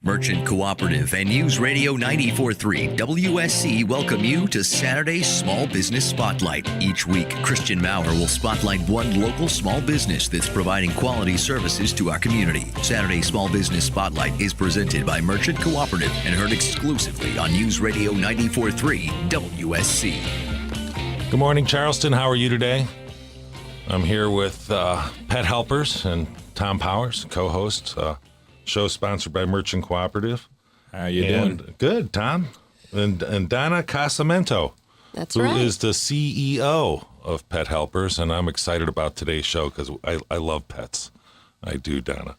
Merchant Cooperative and News Radio 94.3 WSC welcome you to Saturday's Small Business Spotlight. Each week, Christian Maurer will spotlight one local small business that's providing quality services to our community. Saturday's Small Business Spotlight is presented by Merchant Cooperative and heard exclusively on News Radio 94.3 WSC. Good morning, Charleston. How are you today? I'm here with Pet Helpers and Tom Powers, co-host. Show sponsored by Merchant Cooperative. How you doing? Good, Tom. And Donna Casamento. That's right. Who is the CEO of Pet Helpers, and I'm excited about today's show because I love pets. I do, Donna.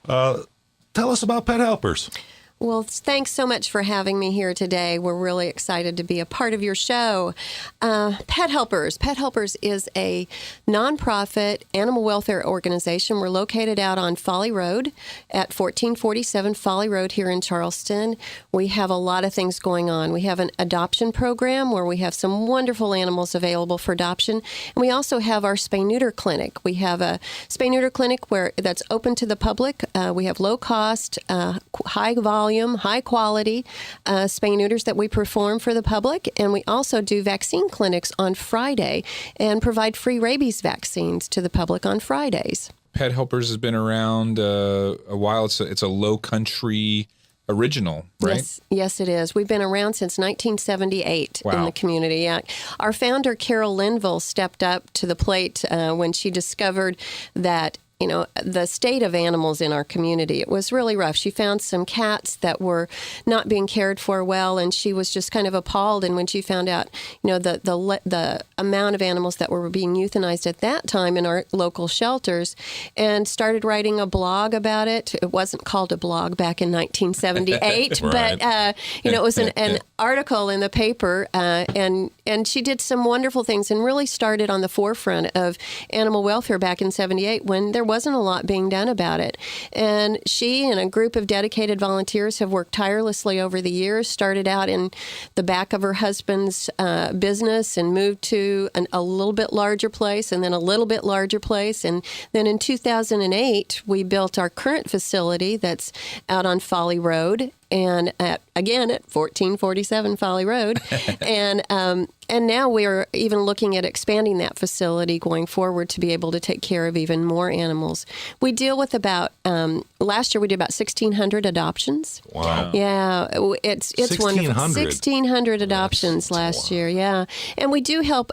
Tell us about Pet Helpers. Well, thanks so much for having me here today. We're really excited to be a part of your show. Pet Helpers. Pet Helpers is a nonprofit animal welfare organization. We're located out on Folly Road at 1447 Folly Road here in Charleston. We have a lot of things going on. We have an adoption program where we have some wonderful animals available for adoption. And we also have our spay-neuter clinic. We have a spay-neuter clinic that's open to the public. We have low cost, high volume, high quality spay-neuters that we perform for the public. And we also do vaccine clinics on Friday and provide free rabies vaccines to the public on Fridays. Pet Helpers has been around a while. It's a Lowcountry original, right? Yes, it is. We've been around since 1978 in the community. Yeah. Our founder, Carol Linville, stepped up to the plate when she discovered that the state of animals in our community. It was really rough. She found some cats that were not being cared for well, and she was just kind of appalled. And when she found out, the amount of animals that were being euthanized at that time in our local shelters, and started writing a blog about it. It wasn't called a blog back in 1978, Right. but it was an article in the paper, and she did some wonderful things and really started on the forefront of animal welfare back in 78 when there wasn't a lot being done about it. And she and a group of dedicated volunteers have worked tirelessly over the years, started out in the back of her husband's business and moved to a little bit larger place and then a little bit larger place. And then in 2008, we built our current facility that's out on Folly Road and at 1447 Folly Road. And now we're even looking at expanding that facility going forward to be able to take care of even more animals. We deal with about, last year we did about 1,600 adoptions. Wow. Yeah, it's wonderful. 1,600 adoptions last year, yeah. And we do help,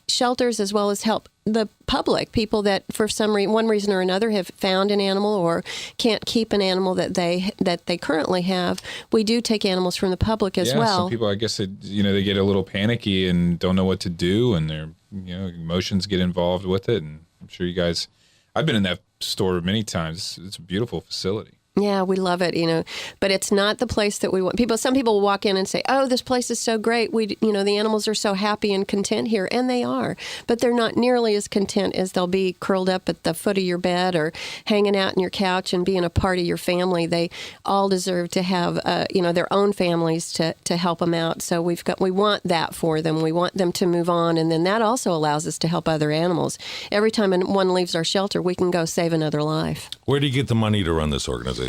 shelters as well as help the public, people that for one reason or another have found an animal or can't keep an animal that they currently have. We do take animals from the public as well. Some people, I guess, they get a little panicky and don't know what to do, and their emotions get involved with it. And I'm sure you guys, I've been in that store many times. It's a beautiful facility. Yeah, we love it, but it's not the place that we want. Some people will walk in and say, "Oh, this place is so great. The animals are so happy and content here," and they are. But they're not nearly as content as they'll be curled up at the foot of your bed or hanging out in your couch and being a part of your family. They all deserve to have, their own families to help them out. So we want that for them. We want them to move on, and then that also allows us to help other animals. Every time one leaves our shelter, we can go save another life. Where do you get the money to run this organization?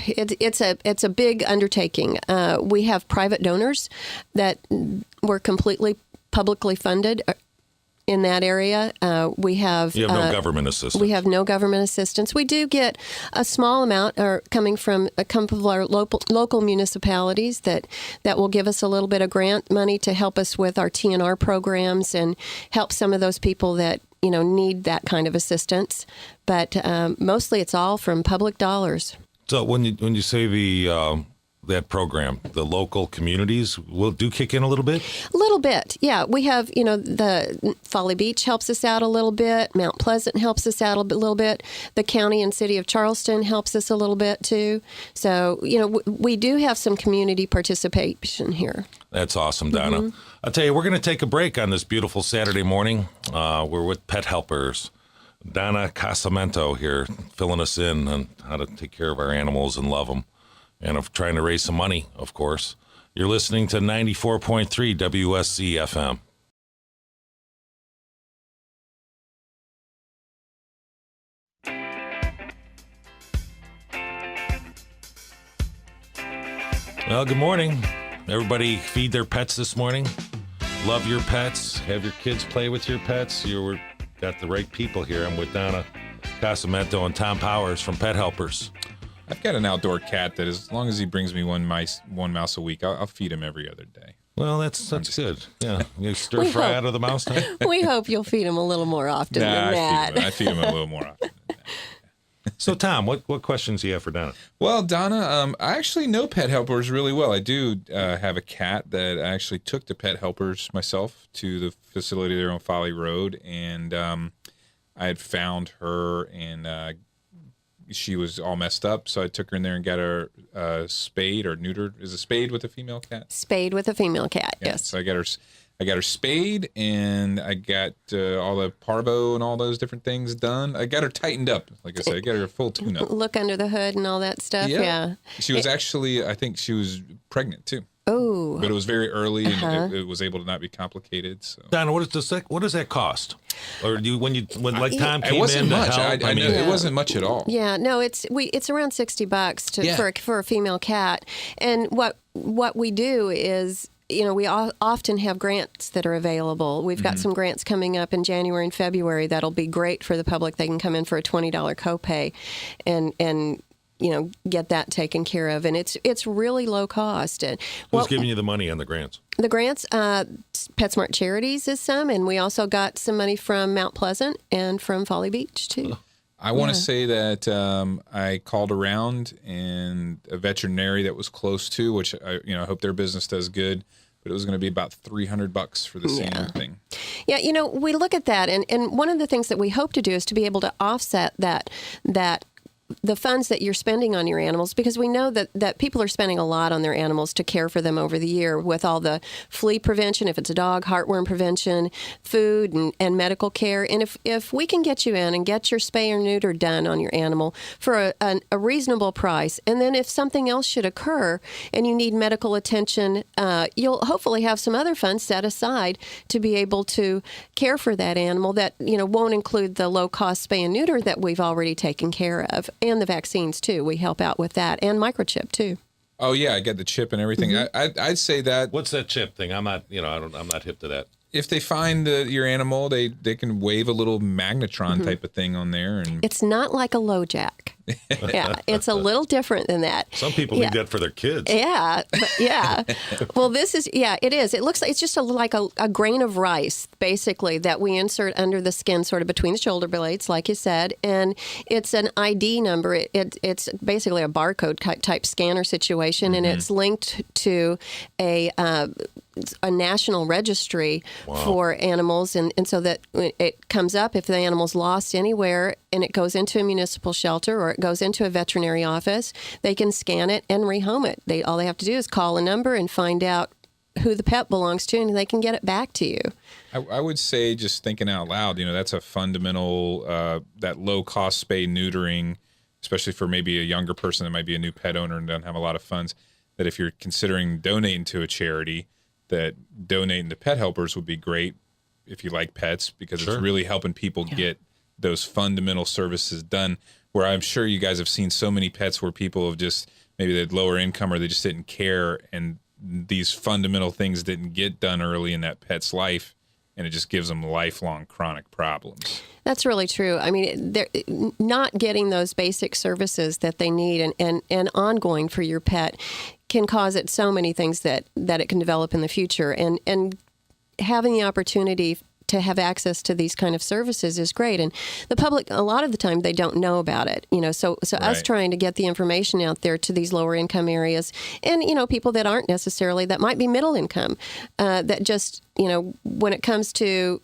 It's a big undertaking. We have private donors that were completely publicly funded in that area. You have no government assistance. We have no government assistance. We do get a small amount coming from a couple of our local municipalities that will give us a little bit of grant money to help us with our TNR programs and help some of those people that need that kind of assistance. But mostly it's all from public dollars. So when you say that program, the local communities will kick in a little bit? A little bit, yeah. We have, the Folly Beach helps us out a little bit. Mount Pleasant helps us out a little bit. The county and city of Charleston helps us a little bit too. So, we do have some community participation here. That's awesome, Donna. Mm-hmm. I'll tell you, we're going to take a break on this beautiful Saturday morning. We're with Pet Helpers. Donna Casamento here filling us in on how to take care of our animals and love them, and of trying to raise some money, of course. You're listening to 94.3 WSC FM. Well, good morning. Everybody feed their pets this morning. Love your pets. Have your kids play with your pets. You got the right people here. I'm with Donna Casamento and Tom Powers from Pet Helpers. I've got an outdoor cat that as long as he brings me one mouse a week, I'll feed him every other day. Well, that's good. Yeah, you stir fry out of the mouse now? We hope you'll feed him a little more often than that. I feed him a little more often than that. So, Tom, what questions do you have for Donna? Well, Donna, I actually know Pet Helpers really well. I do have a cat that I actually took to Pet Helpers myself to the facility there on Folly Road, and I had found her, and she was all messed up, so I took her in there and got her spayed or neutered. Is it spayed with a female cat? Spayed with a female cat, Yeah, yes. So I got her spayed, and I got all the parvo and all those different things done. I got her tightened up. Like I said, I got her a full tune-up. Look under the hood and all that stuff, yeah. She was actually, I think she was pregnant, too. Oh. But it was very early, and it was able to not be complicated. So. Donna, what does that cost? Or do you, when Tom came it wasn't in much. to help, I mean, it wasn't much at all. Yeah, no, it's around $60 for a female cat. And what we do is, we often have grants that are available. We've got some grants coming up in January and February that'll be great for the public. They can come in for a $20 copay and get that taken care of. And it's really low cost. And who's giving you the money on the grants? The grants, PetSmart Charities is some, and we also got some money from Mount Pleasant and from Folly Beach, too. I want to say that I called around, and a veterinary that was close to, which I hope their business does good, but it was going to be about $300 for the same thing. Yeah, we look at that, and one of the things that we hope to do is to be able to offset that the funds that you're spending on your animals, because we know that people are spending a lot on their animals to care for them over the year with all the flea prevention, if it's a dog, heartworm prevention, food and medical care. And if we can get you in and get your spay or neuter done on your animal for a reasonable price, and then if something else should occur and you need medical attention, you'll hopefully have some other funds set aside to be able to care for that animal that won't include the low-cost spay and neuter that we've already taken care of. And the vaccines, too. We help out with that. And microchip, too. Oh, yeah. I get the chip and everything. I'd say that. What's that chip thing? I'm not, I'm not hip to that. If they find your animal, they can wave a little magnetron type of thing on there. And it's not like a low jack. Yeah, it's a little different than that. Some people need that for their kids. Yeah, but yeah. Well, it is. It looks like it's just like a grain of rice, basically, that we insert under the skin, sort of between the shoulder blades, like you said. And it's an ID number. It's basically a barcode type scanner situation, and it's linked to a national registry for animals, and so that it comes up if the animal's lost anywhere and it goes into a municipal shelter or it goes into a veterinary office, they can scan it and rehome it. All they have to do is call a number and find out who the pet belongs to, and they can get it back to you. I would say, just thinking out loud, that's a fundamental, that low-cost spay neutering, especially for maybe a younger person that might be a new pet owner and doesn't have a lot of funds, that if you're considering donating to a charity, that donating to Pet Helpers would be great if you like pets, because it's really helping people get those fundamental services done, where I'm sure you guys have seen so many pets where people have just, maybe they had lower income or they just didn't care, and these fundamental things didn't get done early in that pet's life, and it just gives them lifelong chronic problems. That's really true. I mean, they're not getting those basic services that they need and ongoing for your pet can cause it so many things that it can develop in the future. And having the opportunity to have access to these kind of services is great. And the public, a lot of the time, they don't know about it. So us trying to get the information out there to these lower income areas, and people that aren't necessarily, that might be middle income, that just when it comes to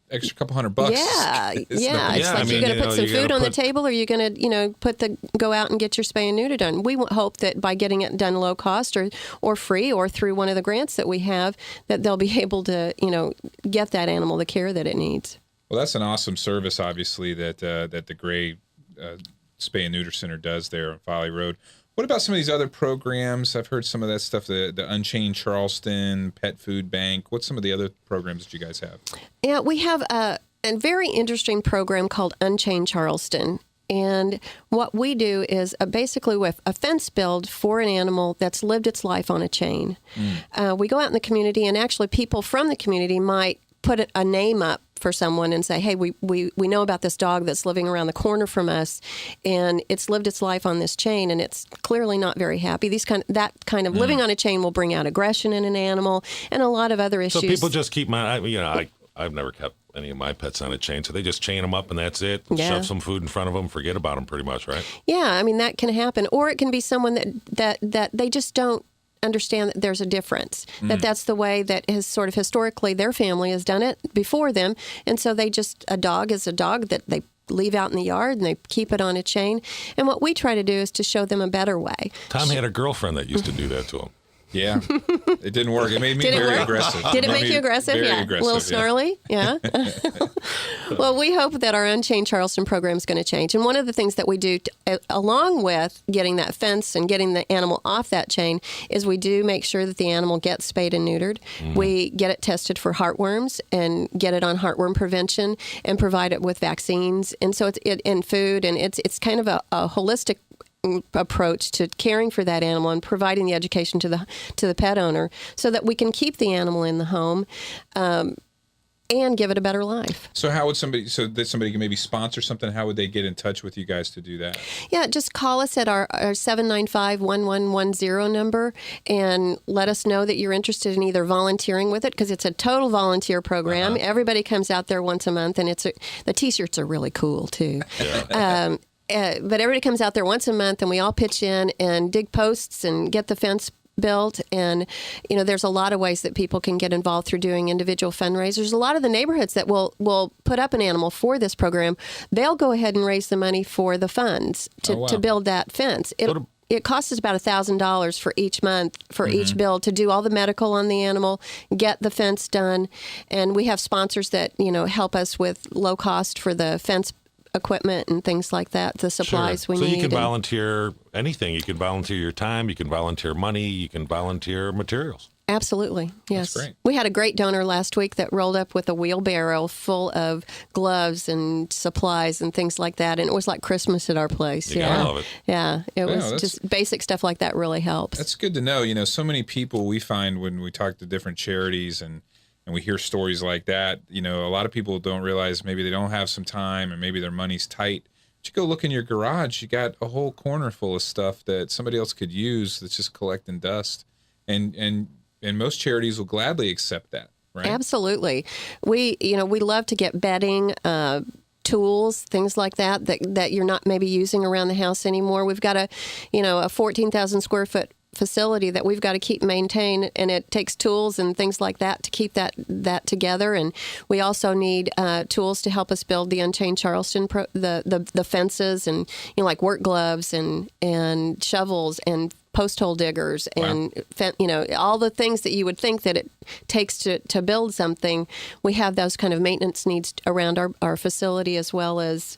extra couple $100. Yeah, it's like you're going to put some food on the table, or you're going to go out and get your spay and neuter done. We hope that by getting it done low cost or free, or through one of the grants that we have, that they'll be able to get that animal the care that it needs. Well, that's an awesome service, obviously, that the Gray Spay and Neuter Center does there on Folly Road. What about some of these other programs? I've heard some of that stuff, the Unchained Charleston, Pet Food Bank. What's some of the other programs that you guys have? Yeah, we have a very interesting program called Unchained Charleston. And what we do is basically with a fence build for an animal that's lived its life on a chain. We go out in the community, and actually people from the community might put a name up for someone and say, hey, we know about this dog that's living around the corner from us, and it's lived its life on this chain, and it's clearly not very happy. That kind of living on a chain will bring out aggression in an animal and a lot of other issues. So people just keep I've never kept any of my pets on a chain, so they just chain them up and that's it. Yeah. Shove some food in front of them, forget about them pretty much, right? Yeah, I mean, that can happen. Or it can be someone that they just don't understand that there's a difference, that's the way that has sort of historically their family has done it before them. And so a dog is a dog that they leave out in the yard and they keep it on a chain. And what we try to do is to show them a better way. Tom had a girlfrild that used to do that to him. Yeah, it didn't work. It made me very aggressive. Did it make you aggressive? Very Yeah. aggressive, A little snarly? Yeah. Well, we hope that our Unchained Charleston program is going to change. And one of the things that we do, along with getting that fence and getting the animal off that chain, is we do make sure that the animal gets spayed and neutered. We get it tested for heartworms and get it on heartworm prevention and provide it with vaccines. And so it's in food, and it's kind of a holistic approach to caring for that animal and providing the education to the pet owner so that we can keep the animal in the home and give it a better life. So how would somebody can maybe sponsor something? How would they get in touch with you guys to do that? Yeah, just call us at our 795-1110 number and let us know that you're interested in either volunteering with it, because it's a total volunteer program. Everybody comes out there once a month, and the T-shirts are really cool too. Yeah. But everybody comes out there once a month, and we all pitch in and dig posts and get the fence built. And, there's a lot of ways that people can get involved through doing individual fundraisers. A lot of the neighborhoods that will put up an animal for this program, they'll go ahead and raise the money for the funds to build that fence. It costs us about $1,000 for each month for each build to do all the medical on the animal, get the fence done. And we have sponsors that, help us with low cost for the fence equipment and things like that, the supplies we need. So you can volunteer anything. You can volunteer your time, you can volunteer money, you can volunteer materials. Absolutely, yes. That's great. We had a great donor last week that rolled up with a wheelbarrow full of gloves and supplies and things like that, and it was like Christmas at our place. You gotta love it. Yeah, it was just basic stuff like that really helps. That's good to know. So many people we find when we talk to different charities and we hear stories like that, a lot of people don't realize maybe they don't have some time and maybe their money's tight. But you go look in your garage, you got a whole corner full of stuff that somebody else could use that's just collecting dust. And most charities will gladly accept that, right? Absolutely. We love to get bedding, tools, things like that you're not maybe using around the house anymore. We've got a 14,000 square foot facility that we've got to keep maintained, and it takes tools and things like that to keep that together. And we also need tools to help us build the Unchained Charleston the fences, and like work gloves and shovels and post hole diggers and all the things that you would think that it takes to build something. We have those kind of maintenance needs around our facility, as well as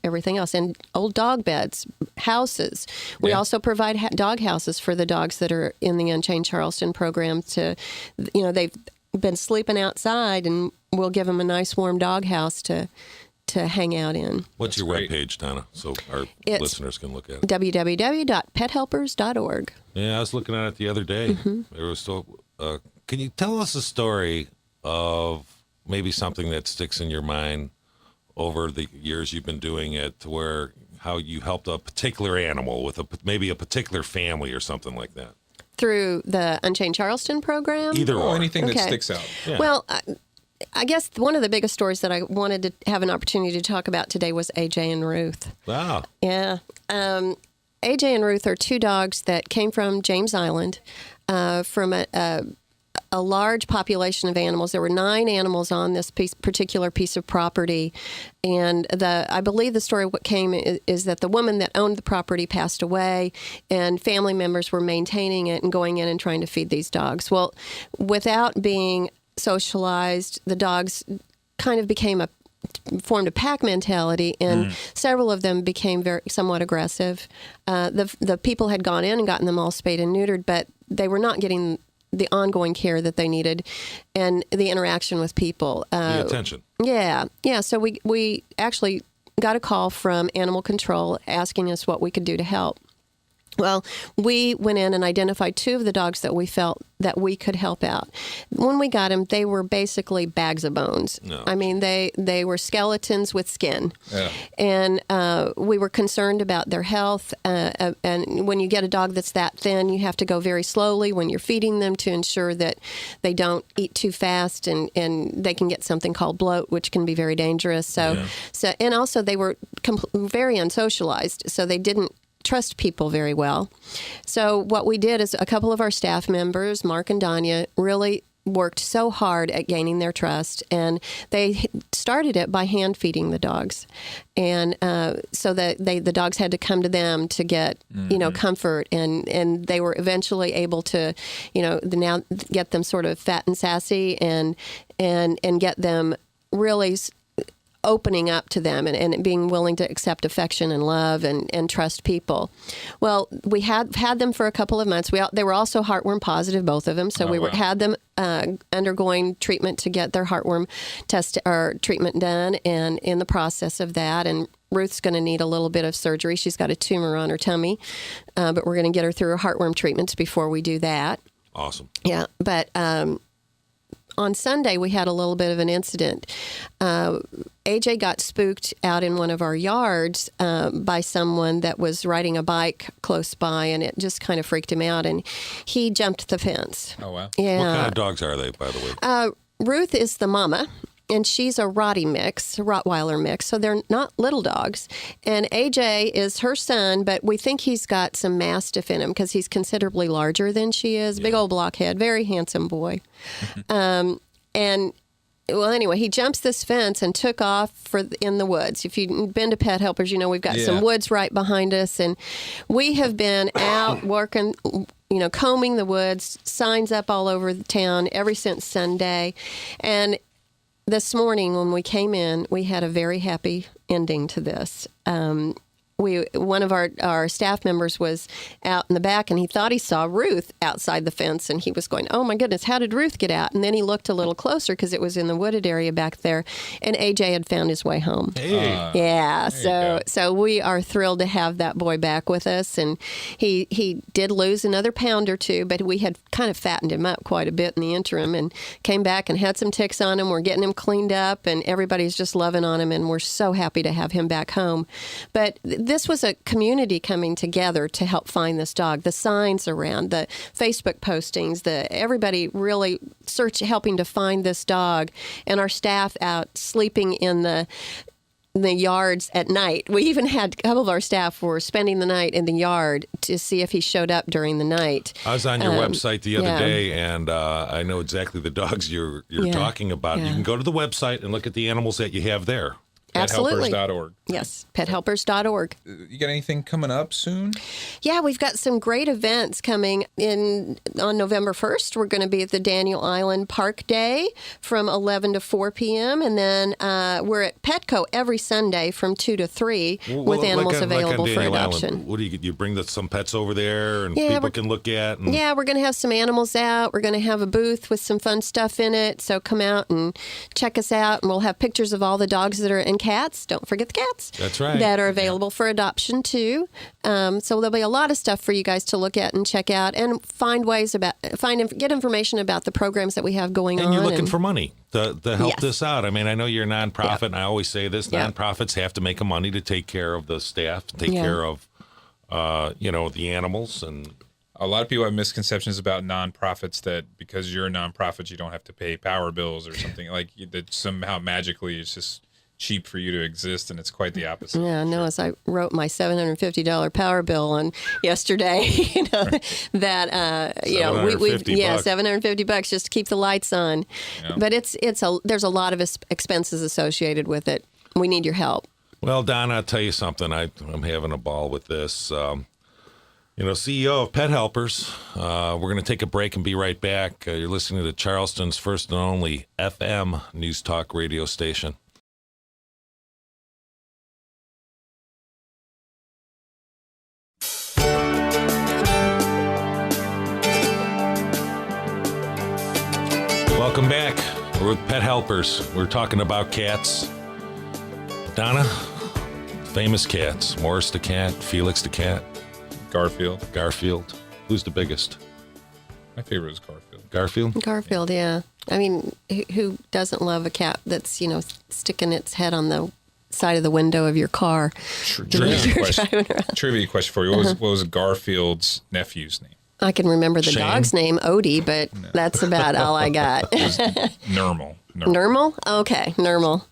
everything else, and old dog beds, houses. We also provide dog houses for the dogs that are in the Unchained Charleston program. They've been sleeping outside, and we'll give them a nice warm dog house to hang out in. What's your webpage, Donna, so our listeners can look at it? www.pethelpers.org. Yeah, I was looking at it the other day. There was can you tell us a story of maybe something that sticks in your mind over the years you've been doing it, where how you helped a particular animal with maybe a particular family or something like that? Through the Unchained Charleston program? Either or. Anything that sticks out. Yeah. Well, I guess one of the biggest stories that I wanted to have an opportunity to talk about today was AJ and Ruth. Wow. Yeah. AJ and Ruth are two dogs that came from James Island, from a large population of animals. There were 9 animals on this particular piece of property. And I believe the story what came is that the woman that owned the property passed away, and family members were maintaining it and going in and trying to feed these dogs. Well, without being socialized, the dogs kind of formed a pack mentality, and several of them became somewhat aggressive. The people had gone in and gotten them all spayed and neutered, but they were not getting the ongoing care that they needed and the interaction with people. The attention. Yeah. So we actually got a call from animal control asking us what we could do to help. Well, we went in and identified 2 of the dogs that we felt that we could help out. When we got them, they were basically bags of bones. No. I mean, they were skeletons with skin. Yeah. And we were concerned about their health. And when you get a dog that's that thin, you have to go very slowly when you're feeding them to ensure that they don't eat too fast, and they can get something called bloat, which can be very dangerous. So and also they were very unsocialized, so they didn't trust people very well. So what we did is a couple of our staff members, Mark and Danya, really worked so hard at gaining their trust, and they started it by hand feeding the dogs, and so that the dogs had to come to them to get comfort, and they were eventually able to now get them sort of fat and sassy and get them really opening up to them and being willing to accept affection and love and trust people. Well, we had them for a couple of months. They were also heartworm positive, both of them. So had them undergoing treatment to get their heartworm test or treatment done, and in the process of that, and Ruth's going to need a little bit of surgery. She's got a tumor on her tummy, but we're going to get her through her heartworm treatments before we do that. Awesome. Yeah, but on Sunday, we had a little bit of an incident. AJ got spooked out in one of our yards by someone that was riding a bike close by, and it just kind of freaked him out, and he jumped the fence. Oh, wow. Yeah. What kind of dogs are they, by the way? Ruth is the mama, and she's a Rottweiler mix, so they're not little dogs. And AJ is her son, but we think he's got some Mastiff in him because he's considerably larger than she is. Big old blockhead, very handsome boy. Well, anyway, he jumps this fence and took off in the woods. If you've been to Pet Helpers, we've got some woods right behind us, and we have been out working, combing the woods, signs up all over the town ever since Sunday. And this morning when we came in, we had a very happy ending to this. One of our staff members was out in the back, and he thought he saw Ruth outside the fence, and he was going, "Oh my goodness, how did Ruth get out?" And then he looked a little closer because it was in the wooded area back there, and AJ had found his way home. Hey. Yeah, so we are thrilled to have that boy back with us, and he did lose another pound or 2, but we had kind of fattened him up quite a bit in the interim, and came back and had some ticks on him. We're getting him cleaned up, and everybody's just loving on him, and we're so happy to have him back home. But this was a community coming together to help find this dog. The signs around, the Facebook postings, everybody really helping to find this dog, and our staff out sleeping in the yards at night. We even had a couple of our staff were spending the night in the yard to see if he showed up during the night. I was on your website the other day, and I know exactly the dogs you're talking about. You can go to the website and look at the animals that you have there. Absolutely. PetHelpers.org. Yes, pethelpers.org. You got anything coming up soon? Yeah, we've got some great events coming in on November 1st. We're going to be at the Daniel Island Park Day from 11 to 4 p.m. And then we're at Petco every Sunday from 2 to 3 with animals available for adoption. Island, what do you bring some pets over there and people can look at? And... Yeah, we're going to have some animals out. We're going to have a booth with some fun stuff in it. So come out and check us out, and we'll have pictures of all the dogs that are in cats. Don't forget the cats. That's right. That are available for adoption too. So there'll be a lot of stuff for you guys to look at and check out, and get information about the programs that we have going on. And you're looking for money to help this out. I mean, I know you're a nonprofit, and I always say this: nonprofits have to make money to take care of the staff, take care of the animals. And a lot of people have misconceptions about nonprofits, that because you're a nonprofit, you don't have to pay power bills or something, like that somehow magically it's just cheap for you to exist, and it's quite the opposite. Yeah, no, as I wrote my $750 power bill on yesterday, that $750 just to keep the lights on. Yeah. But there's a lot of expenses associated with it. We need your help. Well, Don, I'll tell you something. I'm having a ball with this. CEO of Pet Helpers. We're going to take a break and be right back. You're listening to Charleston's first and only FM News Talk radio station. Welcome back. We're with Pet Helpers. We're talking about cats. Donna, Famous cats. Morris the cat, Felix the cat, Garfield. Who's the biggest? My favorite was Garfield. Garfield, yeah. I mean, who doesn't love a cat that's, sticking its head on the side of the window of your car? Trivia question for you. What was Garfield's nephew's name? I can remember the Shane? dog's name, Odie, but that's about all I got. Nermal. Nermal? Okay, Nermal.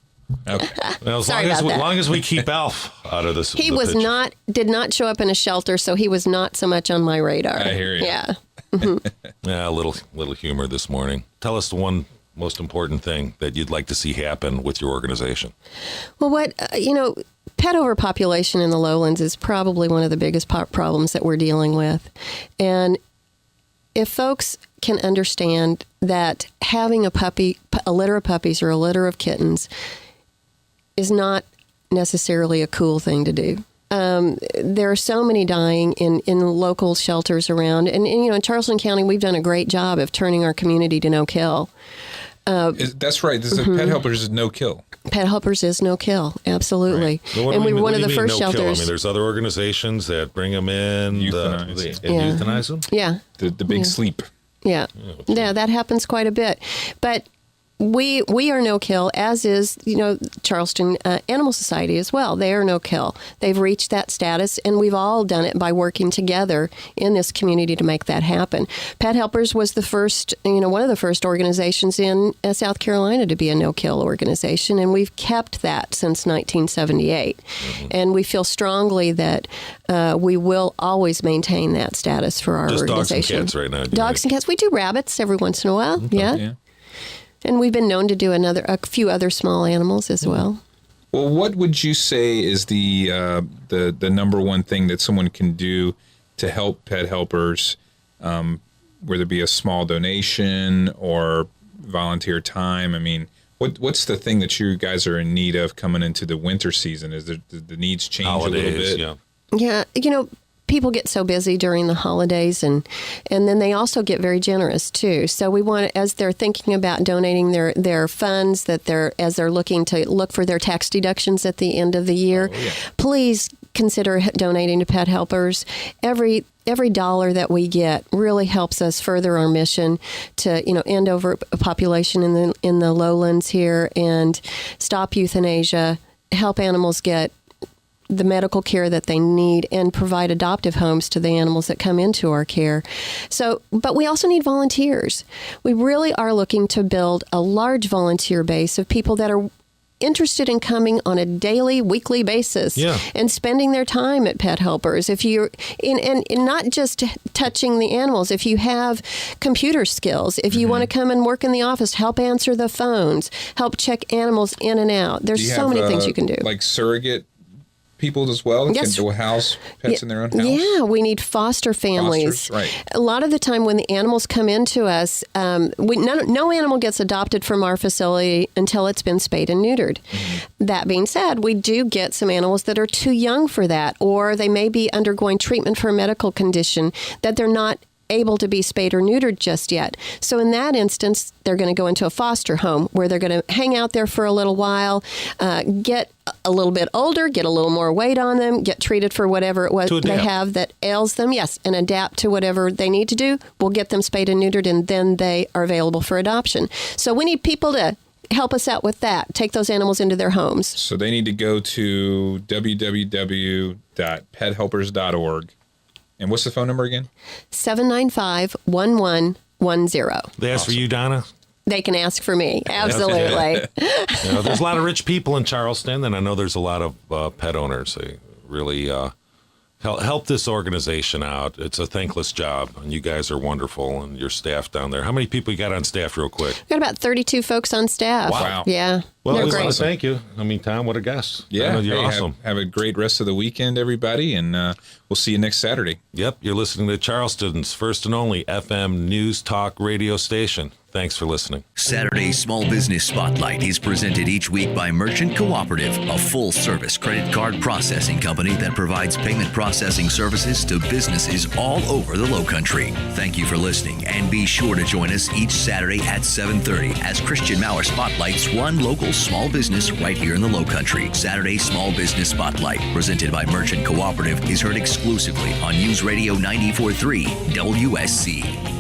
Okay. Well, as Sorry about that. long as we keep Alf out of this. He did not show up in a shelter, so he was not so much on my radar. I hear you. Yeah. Yeah, a little humor this morning. Tell us the one most important thing that you'd like to see happen with your organization. Well, pet overpopulation in the lowlands is probably one of the biggest problems that we're dealing with. And if folks can understand that having a litter of puppies or a litter of kittens is not necessarily a cool thing to do. There are so many dying in local shelters around. And, in Charleston County, we've done a great job of turning our community to no-kill. That's right. This is Pet Helpers is no-kill. Pet Helpers is no-kill, absolutely. Right. So and we were one of the first shelters. I mean, there's other organizations that bring them in. Euthanize them? Yeah. The big sleep. Yeah. Yeah, that happens quite a bit. But we are no-kill, as is, Charleston Animal Society as well. They are no-kill. They've reached that status, and we've all done it by working together in this community to make that happen. Pet Helpers was the first, one of the first organizations in South Carolina to be a no-kill organization, and we've kept that since 1978. Mm-hmm. And we feel strongly that we will always maintain that status for our organization. Just dogs and cats right now. Dogs and cats. We do rabbits every once in a while. Okay. Yeah. And we've been known to do a few other small animals as well. Well, what would you say is the number one thing that someone can do to help Pet Helpers, whether it be a small donation or volunteer time? I mean, what's the thing that you guys are in need of coming into the winter season? Is the needs change Holidays, a little bit? Yeah, people get so busy during the holidays, and then they also get very generous too. So we want, as they're thinking about donating their funds, as they're looking for their tax deductions at the end of the year, please consider donating to Pet Helpers. Every dollar that we get really helps us further our mission to end overpopulation in the lowlands here and stop euthanasia, help animals get the medical care that they need, and provide adoptive homes to the animals that come into our care. But we also need volunteers. We really are looking to build a large volunteer base of people that are interested in coming on a daily, weekly basis and spending their time at Pet Helpers. If you're and not just touching the animals, if you have computer skills, if you want to come and work in the office, help answer the phones, help check animals in and out. There's so many things you can do. Like surrogate people as well? Yes. Can house pets in their own house? Yeah, we need foster families. Fosters, right. A lot of the time when the animals come into us, no animal gets adopted from our facility until it's been spayed and neutered. Mm-hmm. That being said, we do get some animals that are too young for that, or they may be undergoing treatment for a medical condition that they're not able to be spayed or neutered just yet. So in that instance, they're going to go into a foster home where they're going to hang out there for a little while, get a little bit older, get a little more weight on them, get treated for whatever it was they have that ails them, and adapt to whatever they need to do. We'll get them spayed and neutered, and then they are available for adoption. So we need people to help us out with that, take those animals into their homes. So they need to go to www.pethelpers.org. And what's the phone number again? 795-1110. They ask for you, Donna? They can ask for me. Absolutely. There's a lot of rich people in Charleston, and I know there's a lot of pet owners. They really help this organization out. It's a thankless job, and you guys are wonderful, and your staff down there. How many people you got on staff real quick? We've got about 32 folks on staff. Wow. Yeah. Well, they're we great. want to thank you. I mean, Tom, what a guest. Yeah. You're awesome. Have a great rest of the weekend, everybody, and we'll see you next Saturday. Yep. You're listening to Charleston's first and only FM news talk radio station. Thanks for listening. Saturday's Small Business Spotlight is presented each week by Merchant Cooperative, a full-service credit card processing company that provides payment processing services to businesses all over the Lowcountry. Thank you for listening, and be sure to join us each Saturday at 7:30 as Christian Maurer spotlights one local small business right here in the Lowcountry. Saturday Small Business Spotlight, presented by Merchant Cooperative, is heard exclusively on News Radio 94.3 WSC.